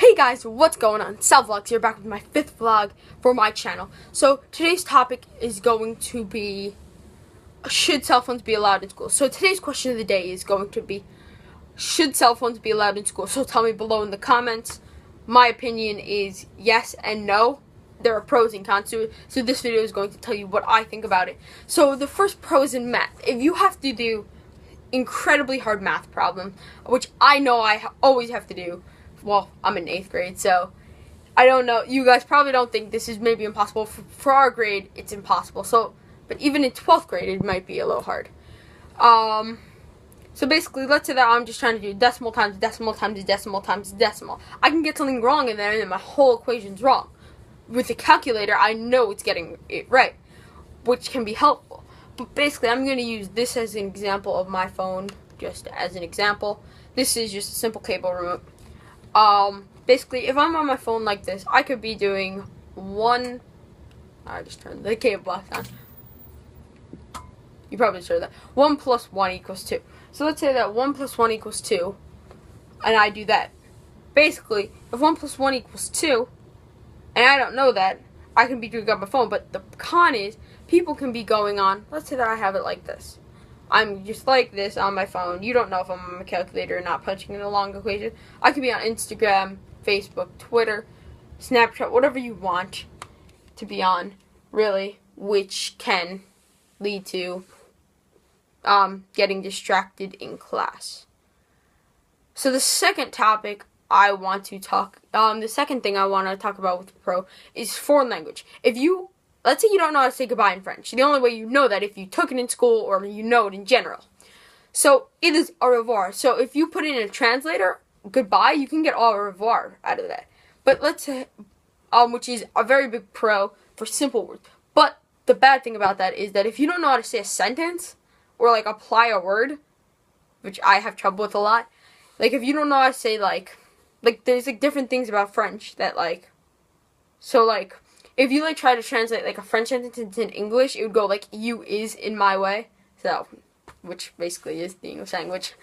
Hey guys, what's going on? SalVlogs here, back with my 5th vlog for my channel. So today's topic is going to be, should cell phones be allowed in school? So today's question of the day is going to be, should cell phones be allowed in school? So tell me below in the comments. My opinion is yes and no. There are pros and cons to it. So this video is going to tell you what I think about it. So the first pro is in math. If you have to do incredibly hard math problem, which I know I always have to do. Well, I'm in 8th grade, so I don't know. You guys probably don't think this is maybe impossible. For our grade, it's impossible. So, but even in 12th grade, it might be a little hard. So basically, let's say that I'm just trying to do decimal times decimal times decimal times decimal. I can get something wrong in there, and then my whole equation's wrong. With the calculator, I know it's getting it right, which can be helpful. But basically, I'm going to use this as an example of my phone, just as an example. This is just a simple cable remote. Basically, if I'm on my phone like this, I could be doing I just turned the cable box on. You probably just heard that. 1 plus 1 equals 2. So let's say that 1 plus 1 equals 2, and I do that. Basically, if 1 plus 1 equals 2, and I don't know that, I can be doing it on my phone, but the con is, people can be going on, let's say that I have it like this. I'm just like this on my phone. You don't know if I'm on my calculator or not punching in a long equation. I could be on Instagram, Facebook, Twitter, Snapchat, whatever you want to be on, really, which can lead to getting distracted in class. So the second topic I want to talk, the second thing I want to talk about with the pro is foreign language. Let's say you don't know how to say goodbye in French. The only way you know that if you took it in school or you know it in general. So it is au revoir. So if you put in a translator, goodbye, you can get au revoir out of that. But let's say, which is a very big pro for simple words. But the bad thing about that is that if you don't know how to say a sentence or like apply a word, which I have trouble with a lot, like if you don't know how to say like there's like different things about French that like, so like, if you like try to translate like a French sentence into English, it would go like "you is in my way," so which basically is the English language,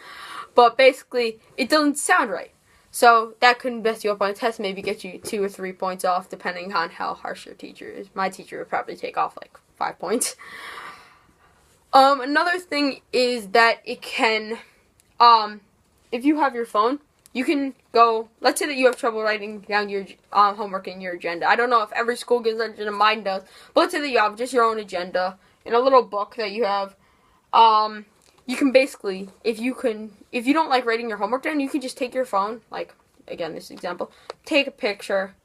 but basically it doesn't sound right. So that could mess you up on a test, maybe get you 2 or 3 points off, depending on how harsh your teacher is. My teacher would probably take off like 5 points. Another thing is that it can, if you have your phone, you can go, let's say that you have trouble writing down your homework in your agenda. I don't know if every school gives an agenda, mine does. But let's say that you have just your own agenda in a little book that you have. You can basically, if you don't like writing your homework down, you can just take your phone, like, again, this example, take a picture,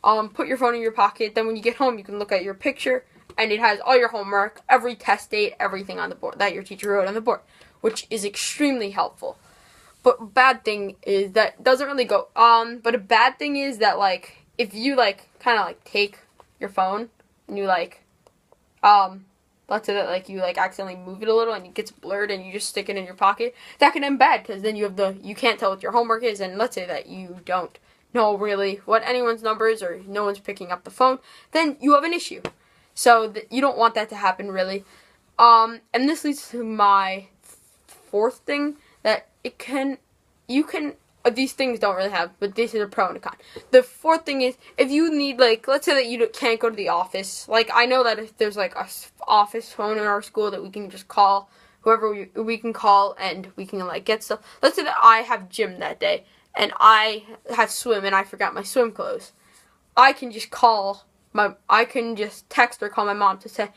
put your phone in your pocket. Then when you get home, you can look at your picture, and it has all your homework, every test date, everything on the board that your teacher wrote on the board, which is extremely helpful. But bad thing is that doesn't really go, but a bad thing is that, like, if you, like, kind of, like, take your phone and you, like, let's say that, like, you, like, accidentally move it a little and it gets blurred and you just stick it in your pocket, that can end bad because then you can't tell what your homework is, and let's say that you don't know really what anyone's number is or no one's picking up the phone, then you have an issue. So you don't want that to happen, really. And this leads to my fourth thing, that these things don't really have, but this is a pro and a con. The fourth thing is, if you need, like, let's say that you can't go to the office. Like, I know that if there's, like, a office phone in our school that we can just call whoever we can call and we can, like, get stuff. Let's say that I have gym that day and I have swim and I forgot my swim clothes. I can just text or call my mom to say,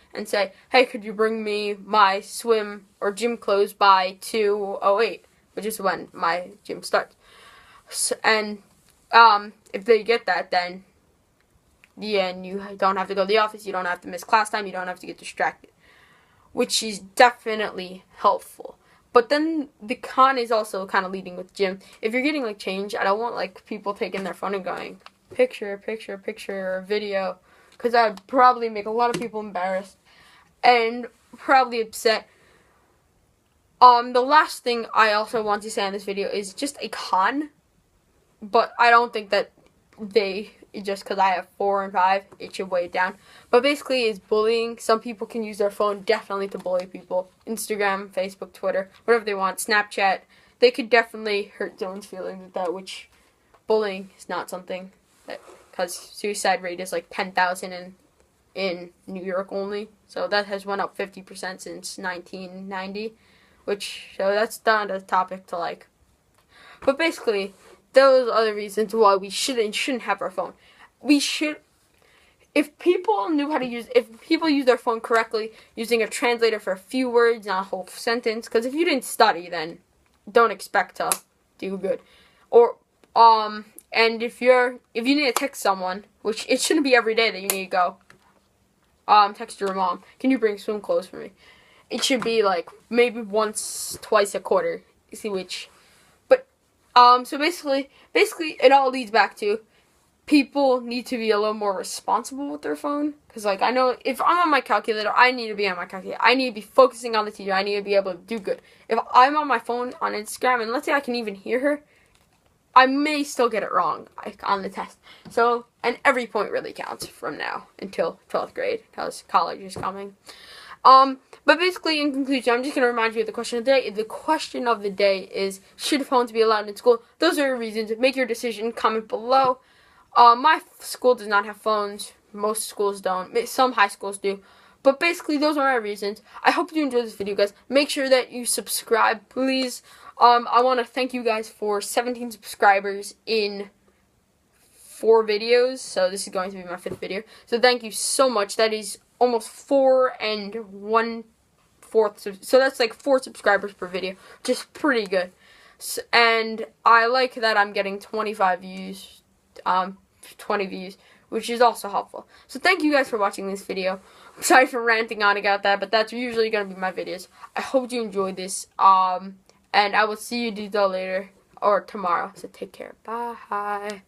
hey, could you bring me my swim or gym clothes by 2:08? Which is when my gym starts. So, and if they get that, then you don't have to go to the office, you don't have to miss class time, you don't have to get distracted, which is definitely helpful. But then the con is also kind of leading with gym. If you're getting, like, change, I don't want, like, people taking their phone and going picture, picture, picture, or video, because that would probably make a lot of people embarrassed and probably upset. The last thing I also want to say on this video is just a con, but I don't think that just because I have 4 and 5, it should weigh it down. But basically, it's bullying. Some people can use their phone definitely to bully people. Instagram, Facebook, Twitter, whatever they want, Snapchat. They could definitely hurt someone's feelings with that, bullying is not something that, because suicide rate is like 10,000 in New York only, so that has went up 50% since 1990, so that's not a topic to like. But basically, those are the reasons why we shouldn't have our phone. We should, if people use their phone correctly, using a translator for a few words, not a whole sentence, because if you didn't study, then don't expect to do good. Or, and if you need to text someone, which it shouldn't be every day that you need to go, text your mom, can you bring swim clothes for me? It should be like maybe once, twice a quarter. See which, but so basically it all leads back to people need to be a little more responsible with their phone. Because like I know if I'm on my calculator, I need to be on my calculator. I need to be focusing on the teacher. I need to be able to do good. If I'm on my phone on Instagram and let's say I can even hear her, I may still get it wrong on the test. So, and every point really counts from now until 12th grade because college is coming. But basically, in conclusion, I'm just going to remind you of the question of the day. The question of the day is, should phones be allowed in school? Those are your reasons. Make your decision. Comment below. My school does not have phones. Most schools don't. Some high schools do. But basically, those are my reasons. I hope you enjoyed this video, guys. Make sure that you subscribe, please. I want to thank you guys for 17 subscribers in 4 videos. So this is going to be my 5th video. So thank you so much. That is almost 4 1/4. So that's like 4 subscribers per video, which is pretty good. So, and I like that I'm getting 25 views, 20 views, which is also helpful. So thank you guys for watching this video. I'm sorry for ranting on about that, but that's usually going to be my videos. I hope you enjoyed this. And I will see you later or tomorrow. So take care. Bye.